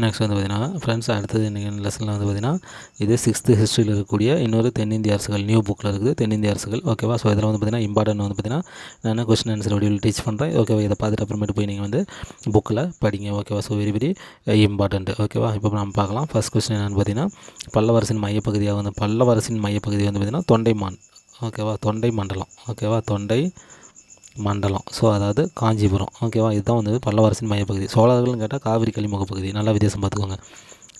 Next வந்து பார்த்திங்கன்னா friends, அடுத்தது இன்றைக்கி லெசனில் வந்து பார்த்திங்கன்னா இது 6th ஹிஸ்ட்ரியில் இருக்கக்கூடிய இன்னொரு தென்னிந்திய அரசுகள் நியூ புக்கில் இருக்குது தென்னிந்திய அரசுகள். ஓகேவா? ஸோ இதில் வந்து பார்த்திங்கன்னா இம்பார்ட்டன்ட் வந்து பார்த்திங்கன்னா நான் கொஸ்டின் ஆன்சர் வடிவில் டீச் பண்ணுறேன். ஓகேவா? இதை பார்த்துட்டு அப்புறமேட்டு போய் நீங்கள் வந்து புக்கில் படிங்க. ஓகேவா? So very very important. ஓகேவா? இப்போ நம்ம பார்க்கலாம். ஃபர்ஸ்ட் கொஸ்டின் என்னென்னு பார்த்திங்கன்னா பல்லவரசின் மையப்பகுதியாக வந்து பல்லவரசின் மையப்பகுதி வந்து பார்த்திங்கன்னா தொண்டைமான். ஓகேவா? தொண்டை மண்டலம். ஓகேவா? தொண்டை மண்டலம். ஸோ அதாவது காஞ்சிபுரம். ஓகேவா? இதுதான் வந்து பல்லவரசின் மையப்பகுதி. சோழர்கள்னு கேட்டால் காவிரி கலிமுக பகுதி. நல்லா வித்தியாசம் பார்த்துக்கோங்க.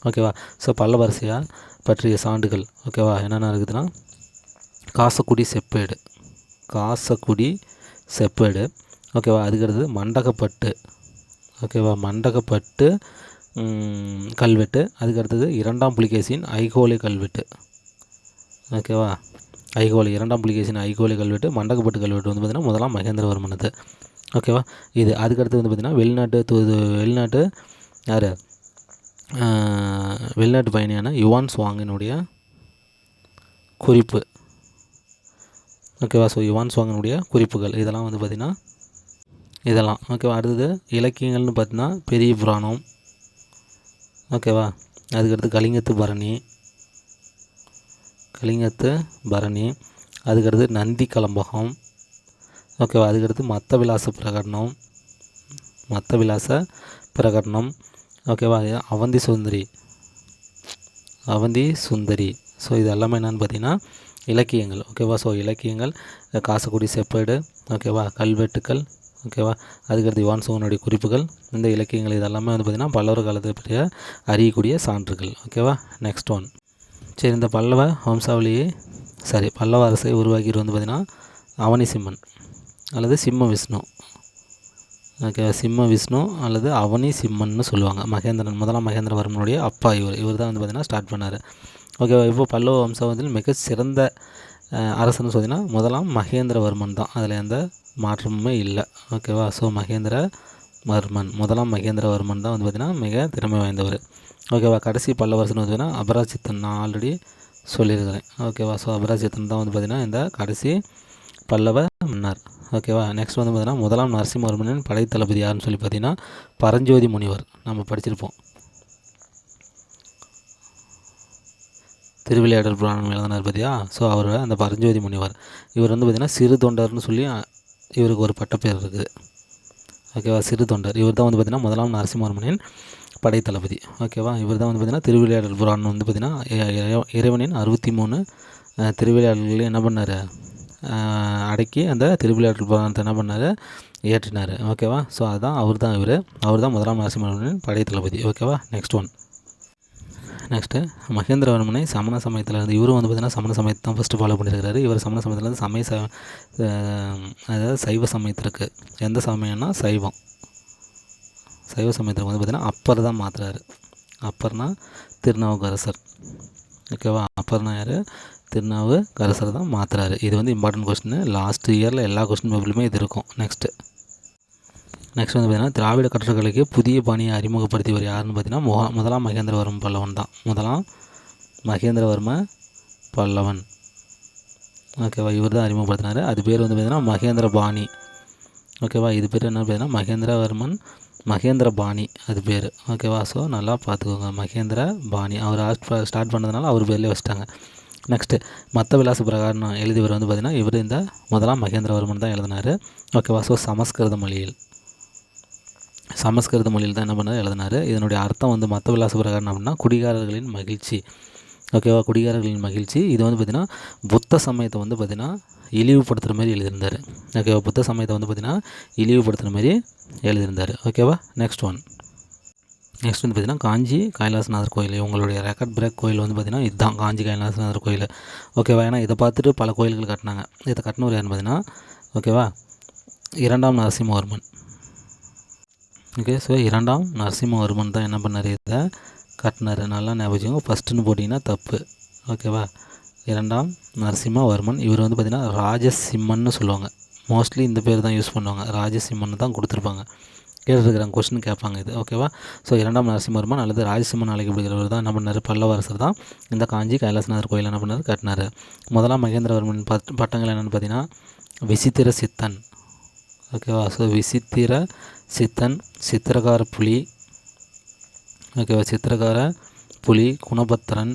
ஓகேவா? ஸோ பல்லவரசியாக பற்றிய சான்றுகள் ஓகேவா என்னென்ன இருக்குதுன்னா காசக்குடி செப்பேடு. காசக்குடி செப்பேடு. ஓகேவா? அதுக்கடுத்தது மண்டகப்பட்டு. ஓகேவா? மண்டகப்பட்டு கல்வெட்டு. அதுக்கடுத்தது 2ஆம் புலிகேசியின் ஐகோலை கல்வெட்டு. ஓகேவா? ஐகோலை 2ஆம் புலிகேசின் ஐகோலை கல்வெட்டு. மண்டகப்பட்டு கல்வெட்டு வந்து பார்த்திங்கன்னா முதலாம் மகேந்திரவர்மனது. ஓகேவா? இது அதுக்கடுத்து வந்து பார்த்திங்கன்னா வெளிநாட்டு யார் வெளிநாட்டு பயணியான யுவான் சுவாங்கினுடைய குறிப்பு. ஓகேவா? ஸோ யுவான் சுவாங்கினுடைய குறிப்புகள் இதெல்லாம் வந்து பார்த்திங்கன்னா இதெல்லாம். ஓகேவா? அடுத்தது இலக்கியங்கள்னு பார்த்திங்கன்னா பெரிய புராணம். ஓகேவா? அதுக்கடுத்து கலிங்கத்து பரணி. அதுக்கடுத்து நந்தி கலம்பகம். ஓகேவா? அதுக்கடுத்து மத்தவிலாச பிரகடனம். ஓகேவா? அவந்தி சுந்தரி. ஸோ இது எல்லாமே என்னென்னு பார்த்தீங்கன்னா இலக்கியங்கள். ஓகேவா? ஸோ இலக்கியங்கள் காசக்குடி செப்பேடு. ஓகேவா? கல்வெட்டுக்கள். ஓகேவா? அதுக்கடுத்து யுவான் சுவாங்கினுடைய குறிப்புகள். இந்த இலக்கியங்கள் இதெல்லாமே வந்து பார்த்திங்கன்னா பல்லவர் காலத்தை பற்றிய அறியக்கூடிய சான்றுகள். ஓகேவா? Next one. சரி, இந்த பல்லவ அரசை உருவாக்கிட்டு வந்து பார்த்திங்கன்னா அவனி சிம்மன் அல்லது சிம்ம விஷ்ணு. ஓகே, சிம்ம விஷ்ணு அல்லது அவனி சிம்மன்னு சொல்லுவாங்க. முதலாம் மகேந்திரவர்மனுடைய அப்பா இவர் தான் வந்து பார்த்திங்கன்னா ஸ்டார்ட் பண்ணார். ஓகேவா? இப்போ பல்லவ வம்சாவளியில் மிக சிறந்த அரசன்னு சொன்னீங்கன்னா முதலாம் மகேந்திரவர்மன் தான். அதில் எந்த மாற்றமுமே இல்லை. ஓகேவா? ஸோ முதலாம் மகேந்திரவர்மன் தான் வந்து பார்த்திங்கன்னா மிக திறமை வாய்ந்தவர். ஓகேவா? கடைசி பல்லவரசன் வந்து பார்த்திங்கன்னா அபராஜித்தன். நான் ஆல்ரெடி சொல்லியிருக்கிறேன். ஓகேவா? ஸோ அபராஜித்தன் தான் வந்து பார்த்திங்கன்னா இந்த கடைசி பல்லவ மன்னர். ஓகேவா? நெக்ஸ்ட் வந்து பார்த்திங்கன்னா முதலாம் நரசிம்மவர்மனின் படைத்தளபதி யாருன்னு சொல்லி பார்த்திங்கன்னா பரஞ்சோதி முனிவர். நம்ம படிச்சிருப்போம். திருவிளையாடல் புராணம் எழுதினார் பார்த்தியா? ஸோ அவர் அந்த பரஞ்சோதி முனிவர். இவர் வந்து பார்த்திங்கன்னா சிறு தொண்டர்னு சொல்லி இவருக்கு ஒரு பட்டப்பேர் இருக்குது. ஓகேவா? சிறு தொண்டர். இவர் தான் வந்து பார்த்திங்கன்னா முதலாம் நரசிம்மவர்மனின் படைத்தளபதி. ஓகேவா? இவர் தான் வந்து பார்த்திங்கன்னா திருவிளையாடல் புராணம் வந்து பார்த்திங்கன்னா இறைவனின் 63 திருவிளையாடல்களையும் என்ன பண்ணார் அடக்கி அந்த திருவிளையாடல் புராணத்தை என்ன பண்ணார் ஏற்றினார். ஓகேவா? ஸோ அதுதான் அவர் தான் முதலாம் நரசிம்மவர்மனின் படைத்தளபதி. ஓகேவா? Next one. நெக்ஸ்ட்டு மகேந்திரவர்மனை சமண சமயத்தில் இருந்து இவரும் வந்து பார்த்திங்கன்னா சமண சமயத்தை தான் ஃபஸ்ட்டு ஃபாலோ பண்ணியிருக்கிறாரு. இவர் சமண சமயத்துலேருந்து அதாவது சைவ சமயத்திற்கு. எந்த சமயம்னா சைவ சமயத்தில் வந்து பார்த்திங்கன்னா அப்பர் தான் மாற்றுறாரு. அப்பர்னா திருநாவுக்கரசர். ஓகேவா? அப்பர்னா யார்? திருநாவுக்கரசர் தான் மாற்றுறாரு. இது வந்து இம்பார்ட்டன்ட் கொஸ்டின். லாஸ்ட் இயரில் எல்லா கொஸ்டின் பேப்பர்லையுமே இது இருக்கும். நெக்ஸ்ட் வந்து பார்த்திங்கன்னா திராவிட கற்றக்கலைக்கு புதிய பாணியை அறிமுகப்படுத்தியவர் யாருன்னு பார்த்திங்கன்னா முதலாம் மகேந்திரவர்ம பல்லவன் தான். முதலாம் மகேந்திரவர்ம பல்லவன். ஓகேவா? இவர் தான் அறிமுகப்படுத்தினார். அது பேர் வந்து பார்த்திங்கன்னா மகேந்திர பாணி. ஓகேவா? இது பேர் என்ன பார்த்தீங்கன்னா மகேந்திர பாணி அது பேர். ஓகேவா? ஸோ நல்லா பார்த்துக்கோங்க. மகேந்திர பாணி அவர் ஸ்டார்ட் பண்ணதுனால அவர் பேர்லேயே வச்சிட்டாங்க. நெக்ஸ்ட்டு மத்த விலாச பிரகாரம் எழுதியவர் வந்து பார்த்திங்கன்னா இவர் இந்த முதலாம் மகேந்திரவர்மன் தான் எழுதினார். ஓகேவா? ஸோ சமஸ்கிருத மொழியில் தான் என்ன பண்ணார் எழுதினார். இதனுடைய அர்த்தம் வந்து மத்த விலாச பிரகாரம் அப்படின்னா குடிகாரர்களின் மகிழ்ச்சி. ஓகேவா? குடிகாரர்களின் மகிழ்ச்சி. இது வந்து பார்த்திங்கன்னா புத்த சமயத்தை வந்து பார்த்திங்கன்னா இழிவுபடுத்துகிற மாதிரி எழுதியிருந்தார். ஓகேவா? புத்த சமயத்தை வந்து பார்த்திங்கன்னா இழிவுபடுத்துகிற மாதிரி எழுதியிருந்தார். ஓகேவா? நெக்ஸ்ட் வந்து பார்த்திங்கன்னா காஞ்சி கைலாசநாதர் கோயில். உங்களுடைய ரெக்கார்ட் பிரேக் கோயில் வந்து பார்த்திங்கன்னா இதுதான் காஞ்சி கைலாசநாதர் கோயில். ஓகேவா? ஏன்னா இதை பார்த்துட்டு பல கோயில்கள் கட்டினாங்க. இதை கட்டினவர் யாருன்னு பார்த்திங்கன்னா ஓகேவா 2ஆம் நரசிம்மவர்மன். ஓகே, ஸோ 2ஆம் நரசிம்மவர்மன் தான் என்ன பண்ணார் இதை கட்டினார். நல்லா ஞாபகம். ஃபஸ்ட்டுன்னு போட்டிங்கன்னா தப்பு. ஓகேவா? 2ஆம் நரசிம்மவர்மன். இவர் வந்து பார்த்திங்கன்னா ராஜசிம்மன்னு சொல்லுவாங்க. மோஸ்ட்லி இந்த பேர் தான் யூஸ் பண்ணுவாங்க. ராஜசிம்மன் தான் கொடுத்துருப்பாங்க. கேட்டுருக்குறாங்க, கொஸ்டின் கேட்பாங்க இது. ஓகேவா? ஸோ 2ஆம் நரசிம்மவர்மன் அல்லது ராஜசிம்மன் அழைக்கப்படுகிறவர் தான் என்ன பண்ணார் பல்லவரசர் தான் இந்த காஞ்சி கைலாசநாதர் கோயில் என்ன பண்ணார் கட்டினார். முதலாம் மகேந்திரவர்மன் பட்டங்கள் என்னென்னு பார்த்தீங்கன்னா விசித்திர சித்தன். ஓகேவா? ஸோ விசித்திர சித்தன், சித்திரகார புலி, ஓகேவா. சித்திரக்கார புலி குணபத்திரன்,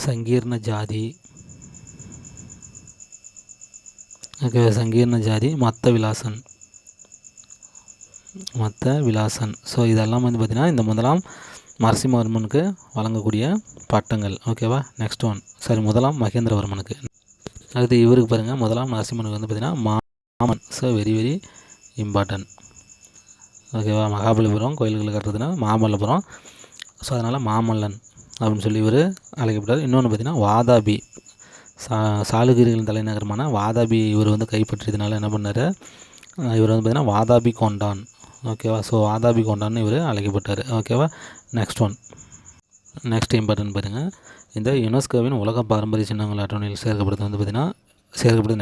சங்கீர்ண ஜாதி, ஓகேவா. சங்கீர்ண ஜாதி மத்த விலாசன். ஸோ இதெல்லாம் வந்து பார்த்திங்கன்னா இந்த முதலாம் நரசிம்மவர்மனுக்கு வழங்கக்கூடிய பட்டங்கள். ஓகேவா. நெக்ஸ்ட் ஒன் முதலாம் மகேந்திரவர்மனுக்கு. அடுத்து இவருக்கு பாருங்கள், முதலாம் நரசிம்மனுக்கு வந்து பார்த்திங்கன்னா மாமன். So very very important. ஓகேவா. மகாபலிபுரம் கோயில்களை கட்டுறதுன்னா மாமல்லபுரம். ஸோ அதனால் மாமல்லன் அப்படின்னு சொல்லி இவர் அழைக்கப்பட்டார். இன்னொன்று பார்த்திங்கன்னா வாதாபி, சாளுக்கியர்களின் தலைநகரமான வாதாபி இவர் வந்து கைப்பற்றியதுனால என்ன பண்ணார், இவர் வந்து பார்த்திங்கன்னா வாதாபி கொண்டான். ஓகேவா. ஸோ வாதாபி கொண்டான்னு இவர் அழைக்கப்பட்டார். ஓகேவா. நெக்ஸ்ட் இம்பார்ட்டன்ட் பாருங்கள், இந்த யுனெஸ்கோவின் உலக பாரம்பரிய சின்னங்கள் அட்டவணையில் சேர்க்கப்படுறது வந்து பார்த்திங்கன்னா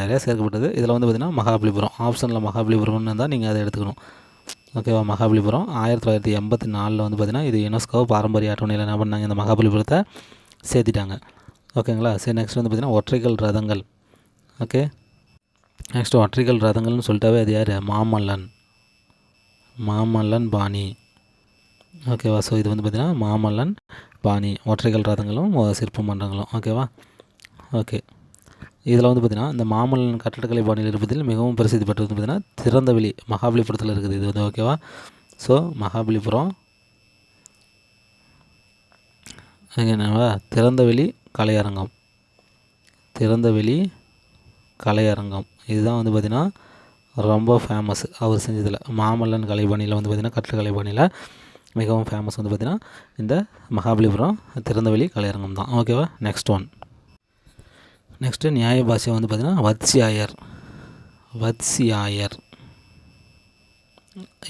நிறையா சேர்க்கப்பட்டது. இதில் வந்து பார்த்திங்கன்னா மகாபலிபுரம் ஆப்ஷனில் மகாபலிபுரம்னு இருந்தால் நீங்கள் அதை எடுத்துக்கணும். ஓகேவா. மகாபலிபுரம் 1984 வந்து பார்த்திங்கன்னா இது யுனெஸ்கோ பாரம்பரிய அட்டவணையில் என்ன பண்ணாங்க, இந்த மகாபலிபுரத்தை சேர்த்திட்டாங்க. ஓகேங்களா. நெக்ஸ்ட் வந்து பார்த்திங்கன்னா ஒற்றைக்கல் ரதங்கள். ஓகே. நெக்ஸ்ட் ஒற்றைக்கல் ரதங்கள்னு சொல்லிட்டாவே அது யார், மாமல்லன் பாணி. ஓகேவா. ஸோ இது வந்து பார்த்திங்கன்னா மாமல்லன் பாணி, ஒற்றைக்கல் ரதங்களும் சிற்ப மன்றங்களும். ஓகேவா. ஓகே. இதில் வந்து பார்த்திங்கன்னா இந்த மாமல்லன் கட்டடக்கலை பாணியில் இருப்பதில் மிகவும் பிரசித்தி பெற்றது வந்து பார்த்திங்கன்னா திறந்தவெளி மகாபலிபுரத்தில் இருக்குது இது வந்து. ஓகேவா. ஸோ மகாபலிபுரம் என்னவா, திறந்தவெளி கலையரங்கம் இதுதான் வந்து பார்த்திங்கன்னா ரொம்ப ஃபேமஸ் அவர் செஞ்சதில். மாமல்லன் கலைபாணியில் வந்து பார்த்திங்கன்னா கட்டடக்கலை பாணியில் மிகவும் ஃபேமஸ் வந்து பார்த்திங்கன்னா இந்த மகாபலிபுரம் திறந்தவெளி கலையரங்கம் தான். ஓகேவா. நெக்ஸ்ட்டு நியாய பாஷை வந்து பார்த்திங்கன்னா வத்சியாயர்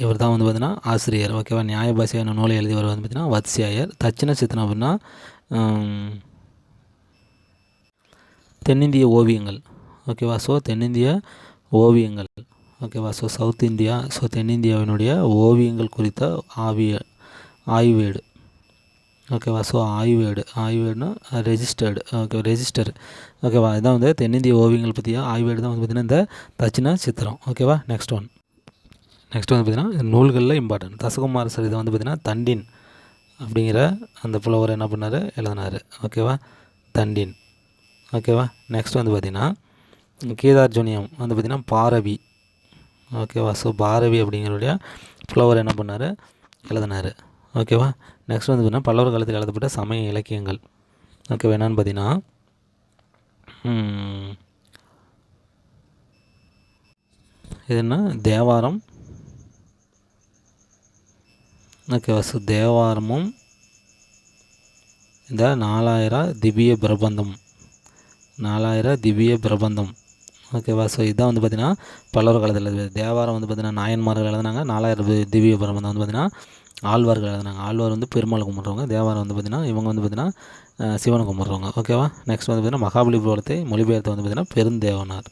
இவர் தான் வந்து பார்த்திங்கன்னா ஆசிரியர். ஓகேவா. நியாய பாஷை என்ன நூலை எழுதியவர் வந்து பார்த்திங்கன்னா வத்சியாயர். தட்சிண சித்தனம் அப்படின்னா தென்னிந்திய ஓவியங்கள். ஓகேவா. ஸோ தென்னிந்திய ஓவியங்கள். ஓகேவா. ஸோ சவுத் இந்தியா, ஸோ தென்னிந்தியாவினுடைய ஓவியங்கள் குறித்த ஆய்வேடு. ஓகேவா. ஸோ ஆய்வேடுனா ரெஜிஸ்டர். ஓகேவா. இதான் வந்து தென்னிந்திய ஓவியங்கள் பற்றிய ஆய்வேடு தான் வந்து பார்த்திங்கன்னா இந்த தட்சிண சித்திரம். ஓகேவா. நெக்ஸ்ட் வந்து பார்த்திங்கன்னா நூல்களில் இம்பார்ட்டன்ட் தசகுமாரசர் இதை வந்து பார்த்திங்கன்னா தண்டின் அப்படிங்கிற அந்த புலவர் என்ன பண்ணார், எழுதினார். ஓகேவா. தண்டின். ஓகேவா. நெக்ஸ்ட் வந்து பார்த்திங்கன்னா கீதார்ஜுனியம் வந்து பார்த்திங்கன்னா பாரவி. ஓகேவா. ஸோ பாரவி அப்படிங்கிறடைய புலவர் என்ன பண்ணார், எழுதினார். ஓகேவா. நெக்ஸ்ட் வந்து பார்த்திங்கன்னா பல்லவர் காலத்தில் எழுதப்பட்ட சமய இலக்கியங்கள். ஓகேவா. என்னென்னு பார்த்திங்கன்னா இது என்ன, தேவாரம். ஓகேவா. ஸோ தேவாரமும் இந்த 4000 திவ்ய பிரபந்தம். ஓகேவா. ஸோ இதுதான் வந்து பார்த்திங்கன்னா பல்லவர் காலத்தில் தேவாரம் வந்து பார்த்திங்கன்னா நாயன்மார்கள் எழுதினாங்க. 4000 திவ்ய பிரபந்தம் வந்து பார்த்திங்கன்னா ஆழ்வார்கள் எழுதினாங்க. ஆழ்வார் வந்து பெருமாளை கும்பிட்றவங்க. தேவாரம் வந்து பார்த்திங்கன்னா இவங்க வந்து பார்த்திங்கன்னா சிவனை கும்பிட்றவங்க. ஓகேவா. நெக்ஸ்ட் வந்து பார்த்திங்கன்னா மகாபலிபுரத்தை மொழிபெயர்த்து வந்து பார்த்திங்கன்னா பெருந்தேவனார்.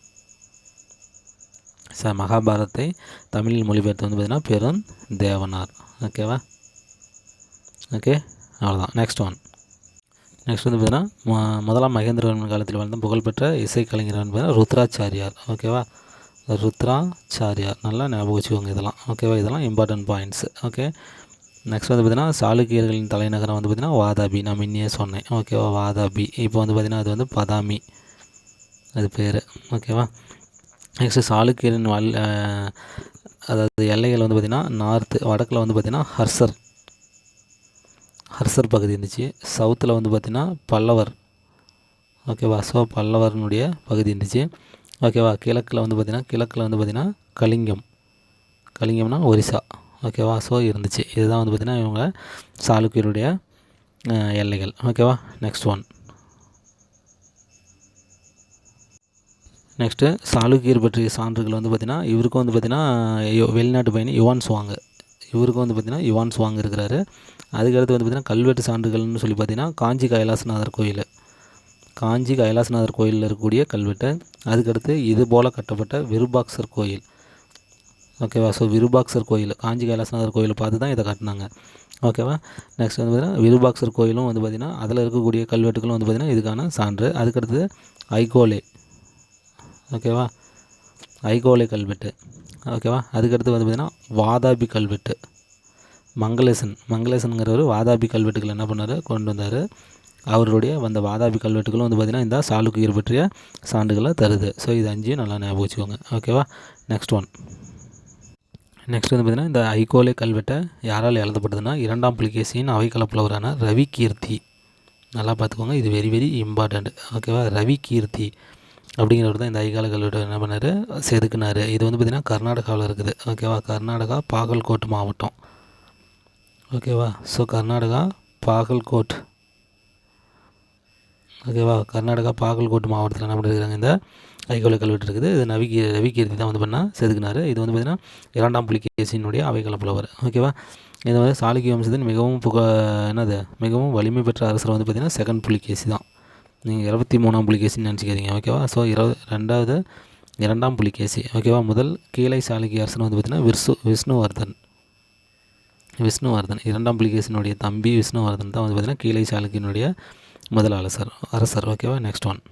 மகாபாரதத்தை தமிழில் மொழிபெயர்த்து வந்து பார்த்திங்கன்னா பெருந்தேவனார். ஓகேவா. ஓகே, அவ்வளோதான். நெக்ஸ்ட் வந்து பார்த்திங்கன்னா முதலாம் மகேந்திரவர்மன் காலத்தில் வாழ்ந்த புகழ்பெற்ற இசைக்கலைஞர் வந்து ருத்ராச்சாரியார். ஓகேவா. ருத்ராச்சாரியார் நல்லா ஞாபகம் வச்சுக்கோங்க இதெல்லாம். ஓகேவா. இதெல்லாம் இம்பார்ட்டன்ட் பாயிண்ட்ஸு. ஓகே. நெக்ஸ்ட் வந்து பார்த்திங்கன்னா சாளுக்கியர்களின் தலைநகரம் வந்து பார்த்திங்கன்னா வாதாபி. நான் முன்னே சொன்னேன். ஓகேவா. வாதாபி. இப்போ வந்து பார்த்திங்கன்னா அது வந்து பதாமி அது பேர். ஓகேவா. நெக்ஸ்ட்டு சாளுக்கியரின் அதாவது எல்லைகள் வந்து பார்த்திங்கன்னா வடக்கில் வந்து பார்த்திங்கன்னா ஹர்சர் பகுதி இருந்துச்சு. சவுத்தில் வந்து பார்த்திங்கன்னா பல்லவர். ஓகேவா. ஸோ பல்லவர்னுடைய பகுதி இருந்துச்சு. ஓகேவா. கிழக்கில் வந்து பார்த்திங்கன்னா கலிங்கம்னா ஒரிசா. ஓகேவா. ஸோ இருந்துச்சு. இதுதான் வந்து பார்த்திங்கன்னா இவங்க சாளுக்கியருடைய எல்லைகள். ஓகேவா. நெக்ஸ்ட்டு சாளுக்கியர் பற்றிய சான்றுகள் வந்து பார்த்திங்கன்னா இவருக்கும் வந்து பார்த்திங்கன்னா வெளிநாட்டு பயணி யுவான் சுவாங் இருக்கிறாரு. அதுக்கடுத்து வந்து பார்த்திங்கன்னா கல்வெட்டு சான்றுகள்னு சொல்லி பார்த்திங்கன்னா காஞ்சி கைலாசநாதர் கோயிலில் இருக்கக்கூடிய கல்வெட்டு. அதுக்கடுத்து இது போல் கட்டப்பட்ட விருபாக்சர் கோயில். ஓகேவா. ஸோ விருபாக்சர் கோயில் காஞ்சி கைலாசநாதர் கோயிலை பார்த்து தான் இதை கட்டினாங்க. ஓகேவா. நெக்ஸ்ட் வந்து பார்த்திங்கன்னா விருபாக்சர் கோயிலும் வந்து பார்த்திங்கன்னா அதில் இருக்கக்கூடிய கல்வெட்டுகளும் வந்து பார்த்திங்கன்னா இதுக்கான சான்று. அதுக்கடுத்து ஐகோலே. ஓகேவா. ஐகோலை கல்வெட்டு, ஓகேவா. அதுக்கடுத்து வந்து பார்த்திங்கன்னா வாதாபி கல்வெட்டு. மங்களேசன்கிறவர் வாதாபி கல்வெட்டுகள் என்ன பண்ணார், கொண்டு வந்தார். அவருடைய வந்த வாதாபி கல்வெட்டுகளும் வந்து பார்த்திங்கன்னா இந்த சாளுக்கியர் பற்றிய சான்றுகளை தருது. ஸோ இது 5 நல்லா ஞாபகம் வச்சுக்கோங்க, ஓகேவா. நெக்ஸ்ட் வந்து பார்த்திங்கன்னா இந்த ஐகோலை கல்வெட்டை யாரால் எழுதப்பட்டதுன்னா 2ஆம் புலிகேசியின் அவைக்கள புலவரான ரவி கீர்த்தி. நல்லா பார்த்துக்கோங்க, இது வெரி வெரி இம்பார்ட்டண்ட், ஓகேவா. ரவி கீர்த்தி அப்படிங்கிறவர் தான் இந்த ஐகால கல்வெட்டை என்ன பண்ணார், செதுக்குனார். இது வந்து பார்த்திங்கன்னா கர்நாடகாவில் இருக்குது, ஓகேவா. கர்நாடகா பாகல்கோட் மாவட்டம், ஓகேவா. ஸோ கர்நாடகா பாகல்கோட், ஓகேவா. கர்நாடகா பாகல்கோட் மாவட்டத்தில் என்ன பண்ணியிருக்காங்க, இந்த ஐகோலை கல்வெட்டு இருக்குது. இது ரவி கீர்த்தி தான் வந்து பண்ணால் செதுக்குனார். இது வந்து பார்த்திங்கன்னா 2ஆம் புலிகேசியினுடைய அவைக்கள புலவர், ஓகேவா. இது வந்து சாளுக்கிய வம்சத்தின் மிகவும் வலிமை பெற்ற அரசர் வந்து பார்த்திங்கன்னா 2nd புலிகேசி தான். நீங்கள் 23ஆம் புலிகேசின்னு நினச்சிக்கிறீங்க, ஓகேவா. ஸோ 2ஆம் புலிகேசி, ஓகேவா. முதல் கீழை சாளுக்கிய அரசர் வந்து பார்த்திங்கன்னா விஷ்ணுவர்தன் 2ஆம் புலிகேசினுடைய தம்பி விஷ்ணுவர்தன் தான் வந்து பார்த்திங்கன்னா கீழை சாளுக்கியனுடைய முதல் அரசர், ஓகேவா. நெக்ஸ்ட் வந்து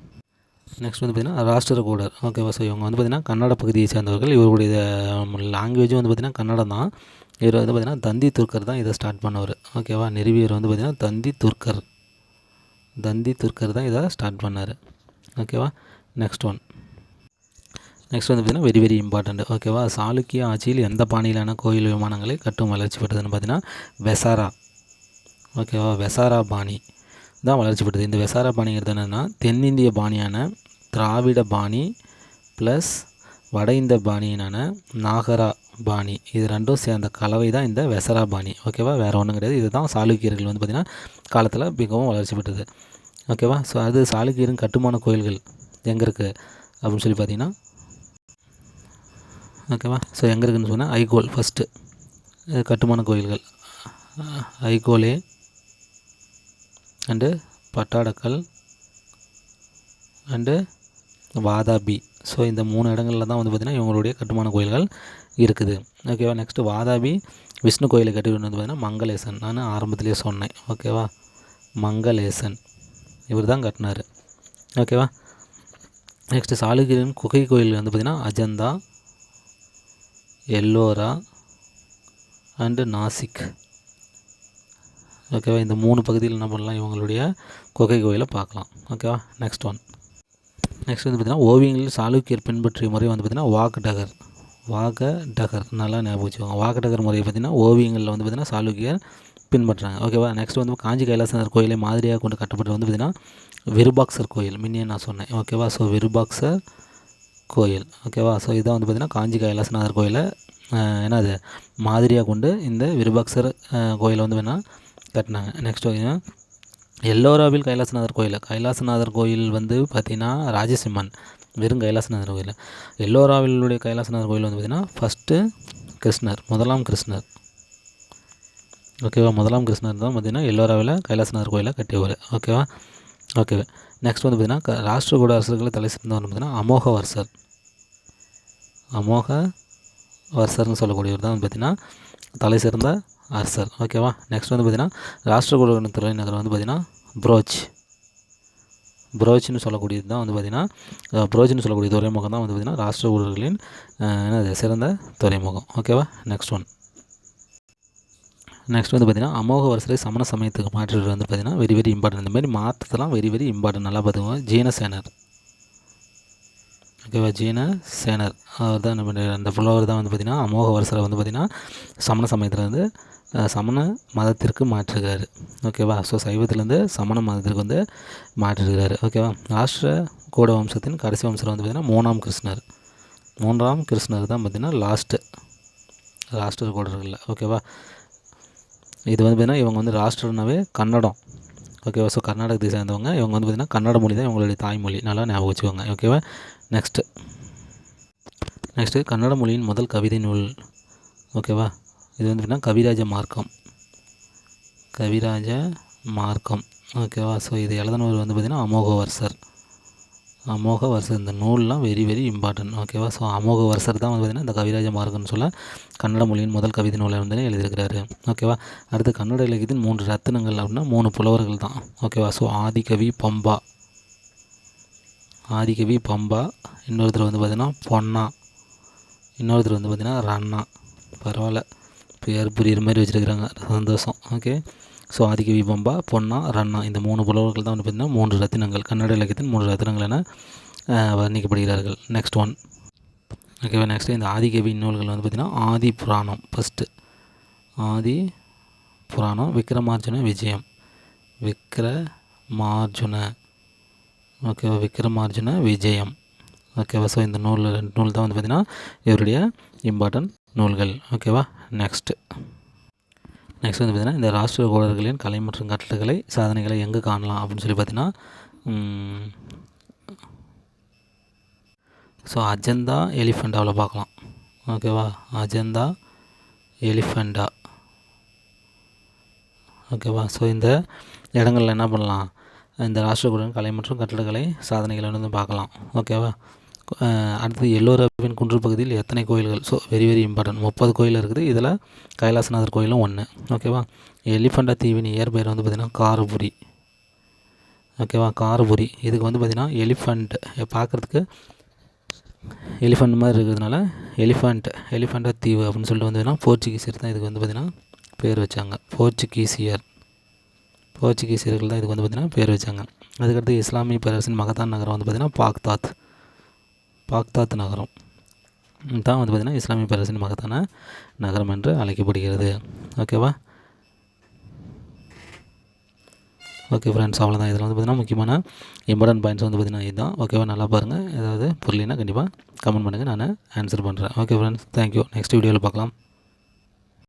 பார்த்திங்கன்னா ராஷ்டிரகூடர், ஓகேவா. ஸோ இவங்க வந்து பார்த்திங்கன்னா கன்னட பகுதியை சேர்ந்தவர்கள். இவருடைய லாங்குவேஜும் வந்து பார்த்திங்கன்னா கன்னடம் தான். இவர் வந்து பார்த்திங்கன்னா தந்தி துர்க்கர் தான் இதை ஸ்டார்ட் பண்ணவர், ஓகேவா. நிறுவியர் வந்து பார்த்திங்கன்னா தந்தி துர்க்கர் தான் இதை ஸ்டார்ட் பண்ணார், ஓகேவா. நெக்ஸ்ட் வந்து பார்த்திங்கன்னா வெரி வெரி இம்பார்ட்டண்ட், ஓகேவா. சாளுக்கிய ஆட்சியில் எந்த பாணியிலான கோயில் விமானங்களை கட்டும் வளர்ச்சி பெற்றதுன்னு பார்த்திங்கன்னா வெசாரா, ஓகேவா. வெசாரா பாணி தான் வளர்ச்சி பெற்றது. இந்த வெசாரா பாணிங்கிறது என்னென்னா தென்னிந்திய பாணியான திராவிட பாணி ப்ளஸ் வட இந்திய பாணியினான நாகரா பாணி, இது ரெண்டும் சேர்ந்த கலவை தான் இந்த வெசரா பாணி, ஓகேவா. வேறு ஒன்றும் கிடையாது. இதுதான் சாளுக்கியர்கள் வந்து பார்த்திங்கன்னா காலத்தில் மிகவும் வளர்ச்சி பெற்றது, ஓகேவா. ஸோ அது சாளுக்கியரின் கட்டுமான கோயில்கள் எங்கே இருக்குது அப்படின்னு சொல்லி பார்த்தீங்கன்னா, ஓகேவா. ஸோ எங்கே இருக்குதுன்னு சொன்னால் ஐகோல் ஃபஸ்ட்டு கட்டுமான கோயில்கள், Aihole and Pattadakal and Vatapi. So இந்த 3 இடங்களில் தான் வந்து பார்த்திங்கன்னா இவங்களுடைய கட்டுமான கோயில்கள் இருக்குது, ஓகேவா. நெக்ஸ்ட்டு வாதாபி விஷ்ணு கோயிலை கட்டி வந்து பார்த்திங்கன்னா மங்களேசன், நான் ஆரம்பத்திலே சொன்னேன், ஓகேவா. மங்களேசன் இவர் தான் கட்டினார், ஓகேவா. நெக்ஸ்ட்டு சாளுக்கியரின் குகை கோயில் வந்து பார்த்திங்கன்னா அஜந்தா, எல்லோரா அண்டு நாசிக், ஓகேவா. இந்த 3 பகுதியில் என்ன பண்ணலாம், இவங்களுடைய குகை கோயிலை பார்க்கலாம், ஓகேவா. நெக்ஸ்ட் வந்து பார்த்திங்கன்னா ஓவியங்களில் சாளுக்கியர் பின்பற்றிய முறை வந்து பார்த்திங்கன்னா வாகடகர் நல்லா ஞாபகம் வச்சுக்கோங்க. வாகடகர் முறையை பார்த்திங்கன்னா ஓவியங்களில் வந்து பார்த்திங்கன்னா சாளுக்கியர் பின்பற்றாங்க, ஓகேவா. நெக்ஸ்ட் வந்து காஞ்சி கைலாசநாதர் கோயிலை மாதிரியாக கொண்டு கட்டப்பட்டு வந்து பார்த்திங்கன்னா விருபாக்சர் கோயில், முன்னே நான் சொன்னேன், ஓகேவா. ஸோ விருபாக்சர் கோயில், ஓகேவா. ஸோ இதான் வந்து பார்த்திங்கன்னா காஞ்சி கைலாசநாதர் கோயிலை என்னது மாதிரியாக கொண்டு இந்த விருபாக்சர் கோயிலை வந்து வேணால் கட்டினாங்க. நெக்ஸ்ட் பார்த்திங்கன்னா எல்லோராவில் கைலாசநாதர் கோயில் வந்து பார்த்திங்கன்னா ராஜசிம்மன், வெறும் கைலாசநாதர் கோயில். எல்லோராவிலுடைய கைலாசநாதர் கோயில் வந்து பார்த்திங்கன்னா ஃபஸ்ட்டு முதலாம் கிருஷ்ணர், ஓகேவா. முதலாம் கிருஷ்ணர் தான் பார்த்திங்கன்னா எல்லோராவில் கைலாசநாதர் கோயிலை கட்டியவர், ஓகேவா. ஓகேவா. நெக்ஸ்ட் வந்து பார்த்திங்கன்னா ராஷ்டிரகூட அரசர்களை தலை சிறந்தவர் பார்த்திங்கன்னா அமோகவர்சர்னு சொல்லக்கூடியவர் தான் வந்து பார்த்திங்கன்னா தலை சிறந்த அரசர், ஓகேவா. நெக்ஸ்ட் வந்து பார்த்திங்கன்னா ராஷ்டிரகூட தலைநகர் வந்து பார்த்திங்கன்னா புரோச்னு சொல்லக்கூடியது தான் வந்து பார்த்திங்கன்னா சொல்லக்கூடிய துறைமுகம் தான் வந்து பார்த்திங்கன்னா ராஷ்டிரகூடர்களின் சிறந்த துறைமுகம், ஓகேவா. நெக்ஸ்ட் வந்து பார்த்திங்கன்னா அமோகவர்சரை சமண சமயத்துக்கு மாற்றுறது வந்து பார்த்திங்கன்னா வெரி வெரி இம்பார்ட்டன்ட். இந்த மாதிரி மாற்றத்தெல்லாம் வெரி வெரி இம்பார்ட்டன்ட், நல்லா பார்த்துக்கோங்க. ஜீனசேனர், ஓகேவா. ஜீனசேனர் அவர் தான் அந்த புலவர் தான் வந்து பார்த்திங்கன்னா அமோகவர்சரை வந்து பார்த்திங்கன்னா சமண சமயத்தில் வந்து சமண மதத்திற்கு மாற்றுகிறார், ஓகேவா. ஸோ சைவத்திலேருந்து சமண மதத்திற்கு வந்து மாற்றிருக்கிறார், ஓகேவா. ராஷ்டிரகூட வம்சத்தின் கடைசி வம்சம் வந்து பார்த்திங்கன்னா 3ஆம் கிருஷ்ணர் தான் பார்த்திங்கன்னா ராஷ்டிரகூடர்கள், ஓகேவா. இது வந்து பார்த்திங்கன்னா இவங்க வந்து ராஷ்டிரனாவே கன்னடம், ஓகேவா. ஸோ கர்நாடகத்தை சேர்ந்தவங்க. இவங்க வந்து பார்த்திங்கன்னா கன்னட மொழி தான் இவங்களுடைய தாய்மொழி, நல்லா ஞாபகம் வச்சுக்கோங்க, ஓகேவா. நெக்ஸ்ட்டு கன்னட மொழியின் முதல் கவிதை நூல், ஓகேவா. இது வந்து பார்த்திங்கன்னா கவிராஜ மார்க்கம், ஓகேவா. ஸோ இது எழுதினவர் வந்து பார்த்திங்கன்னா அமோகவர்சர். இந்த நூல்லாம் வெரி வெரி இம்பார்ட்டன்ட், ஓகேவா. ஸோ அமோகவர்சர் தான் வந்து பார்த்திங்கன்னா இந்த கவிராஜ மார்க்கம்னு சொல்ல கன்னட மொழியின் முதல் கவிதை நூலை வந்து எழுதியிருக்கிறாரு, ஓகேவா. அடுத்து கன்னட இலக்கியத்தின் 3 ரத்தினங்கள் அப்படின்னா 3 புலவர்கள் தான், ஓகேவா. ஸோ ஆதிகவி பம்பா, இன்னொருத்தர் வந்து பார்த்திங்கன்னா பொன்னா, இன்னொருத்தர் வந்து பார்த்திங்கன்னா ரன்னா. பரவாயில்ல, பேர் புரியுற மாதிரி வச்சுருக்கிறாங்க, சந்தோஷம். ஓகே, ஸோ ஆதிகவி பம்பா, பொன்னா, ரன்னா இந்த 3 புலவர்கள் தான் வந்து பார்த்திங்கன்னா 3 ரத்தினங்கள், கன்னட இலக்கியத்தின் 3 ரத்தினங்கள் என வர்ணிக்கப்படுகிறார்கள். Next one. ஓகேவா, நெக்ஸ்ட்டு இந்த ஆதிகவி நூல்கள் வந்து பார்த்திங்கன்னா ஆதி புராணம் ஃபஸ்ட்டு. ஆதி புராணம், விக்ரமார்ஜுன விஜயம், விக்ரமார்ஜுன, ஓகேவா, விக்ரமார்ஜுன விஜயம். ஓகேவா, ஸோ இந்த 2 நூல் தான் வந்து பார்த்திங்கன்னா இவருடைய இம்பார்ட்டன்ட் நூல்கள். ஓகேவா, நெக்ஸ்ட் வந்து பார்த்திங்கன்னா இந்த ராஷ்டிர கோளர்களின் கலை மற்றும் கட்டளை சாதனைகளை எங்கே காணலாம் அப்படின்னு சொல்லி பார்த்திங்கன்னா, ஸோ அஜந்தா எலிஃபெண்டாவில் பார்க்கலாம். ஓகேவா, அஜந்தா எலிஃபெண்டா. ஓகேவா, ஸோ இந்த இடங்களில் என்ன பண்ணலாம், இந்த ராஷ்டிரகூடன் கலை மற்றும் கட்டடக்கலை சாதனைகளை வந்து பார்க்கலாம். ஓகேவா, அடுத்தது எல்லோராவின் குன்று பகுதியில் எத்தனை கோயில்கள்? ஸோ வெரி வெரி இம்பார்ட்டன்ட், 30 கோயில் இருக்குது. இதில் கைலாசநாதர் கோயிலும் ஒன்று. ஓகேவா, எலிஃபெண்டா தீவின் இயற்பெயர் வந்து பார்த்திங்கன்னா காரபுரி. ஓகேவா, காரபுரி. இதுக்கு வந்து பார்த்திங்கன்னா எலிஃபண்ட் பார்க்குறதுக்கு எலிஃபண்ட் மாதிரி இருக்கிறதுனால எலிஃபெண்டா தீவு அப்படின்னு சொல்லிட்டு வந்து போர்ச்சுகீசியர் தான் இதுக்கு வந்து பார்த்திங்கன்னா பேர் வச்சாங்க. போர்ச்சுகீசியர்கள் தான் இதுக்கு வந்து பார்த்திங்கன்னா பேர் வச்சாங்க. அதுக்கடுத்து இஸ்லாமிய பேரரசின் மகதான் நகரம் வந்து பார்த்திங்கன்னா பாக்தாத் நகரம் தான் வந்து பார்த்திங்கன்னா இஸ்லாமிய பேரரசின் மகத்தான நகரம் என்று அழைக்கப்படுகிறது. ஓகேவா, ஓகே ஃப்ரெண்ட்ஸ், அவ்வளோதான். இதில் வந்து பார்த்திங்கன்னா முக்கியமான இம்பார்ட்டன்ட் பாயிண்ட்ஸ் வந்து பார்த்திங்கன்னா இதுதான். ஓகேவா, நல்லா பாருங்கள். ஏதாவது புரியலைன்னா கண்டிப்பாக கமெண்ட் பண்ணுங்கள், நான் ஆன்சர் பண்ணுறேன். Okay friends, thank you. நெக்ஸ்ட் வீடியோவில் பார்க்கலாம்.